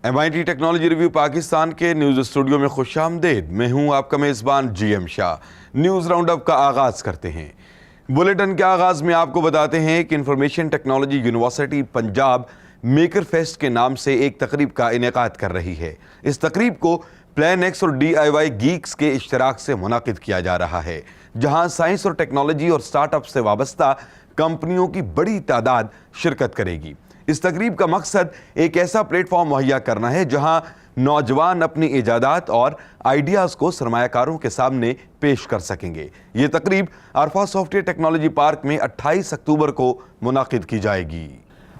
MIT technology review Pakistan کے news studio میں خوش آمدید۔ میں ہوں آپ کا میزبان GM شاہ۔ نیوز راؤنڈ اپ کا آغاز کرتے ہیں۔ بلیٹن کے آغاز میں آپ کو بتاتے ہیں کہ information technology university Punjab maker fest کے نام سے ایک تقریب کا انعقاد کر رہی ہے۔ اس تقریب کو پلان ایکس اور DIY گیکس کے اشتراک سے منعقد کیا جا رہا ہے، جہاں سائنس اور ٹیکنالوجی اور سٹارٹ اپ سے وابستہ کمپنیوں کی بڑی تعداد شرکت کرے گی۔ اس تقریب کا مقصد ایک ایسا پلیٹ فارم مہیا کرنا ہے جہاں نوجوان اپنی ایجادات اور آئیڈیاز کو سرمایہ کاروں کے سامنے پیش کر سکیں گے۔ یہ تقریب عرفہ سافٹ ویئر ٹیکنالوجی پارک میں 28 اکتوبر کو منعقد کی جائے گی۔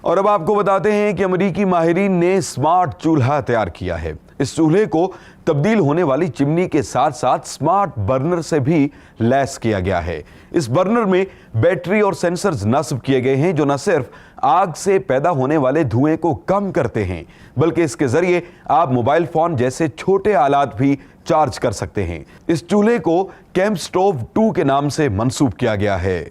اور اب آپ کو بتاتے ہیں کہ امریکی ماہرین نے سمارٹ چولہا تیار کیا ہے۔ اس چولہے کو تبدیل ہونے والی چمنی کے ساتھ ساتھ سمارٹ برنر سے بھی لیس کیا گیا ہے۔ اس برنر میں بیٹری اور سینسرز نصب کیے گئے ہیں جو نہ صرف آگ سے پیدا ہونے والے دھوئیں کو کم کرتے ہیں بلکہ اس کے ذریعے آپ موبائل فون جیسے چھوٹے آلات بھی چارج کر سکتے ہیں۔ اس چولہے کو کیمپ سٹوو 2 کے نام سے منسوب کیا گیا ہے۔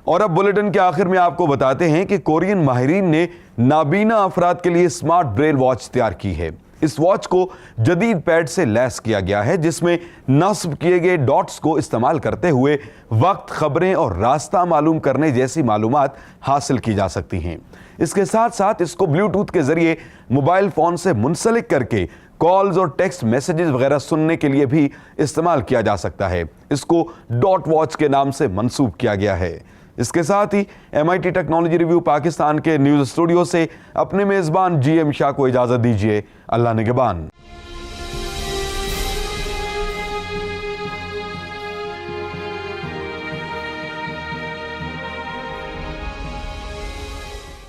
اور اب بلیٹن کے آخر میں آپ کو بتاتے ہیں کہ کورین ماہرین نے نابینا افراد کے لیے سمارٹ بریل واچ تیار کی ہے۔ اس واچ کو جدید پیڈ سے لیس کیا گیا ہے جس میں نصب کیے گئے ڈاٹس کو استعمال کرتے ہوئے وقت، خبریں اور راستہ معلوم کرنے جیسی معلومات حاصل کی جا سکتی ہیں۔ اس کے ساتھ ساتھ اس کو بلوٹوتھ کے ذریعے موبائل فون سے منسلک کر کے کالز اور ٹیکسٹ میسیجز وغیرہ سننے کے لیے بھی استعمال کیا جا سکتا ہے۔ اس کو ڈاٹ واچ کے نام سے منسوب کیا گیا ہے۔ اس کے ساتھ ہی MIT ٹیکنالوجی ریویو پاکستان کے نیوز اسٹوڈیو سے اپنے میزبان GM شاہ کو اجازت دیجیے۔ اللہ نگہبان۔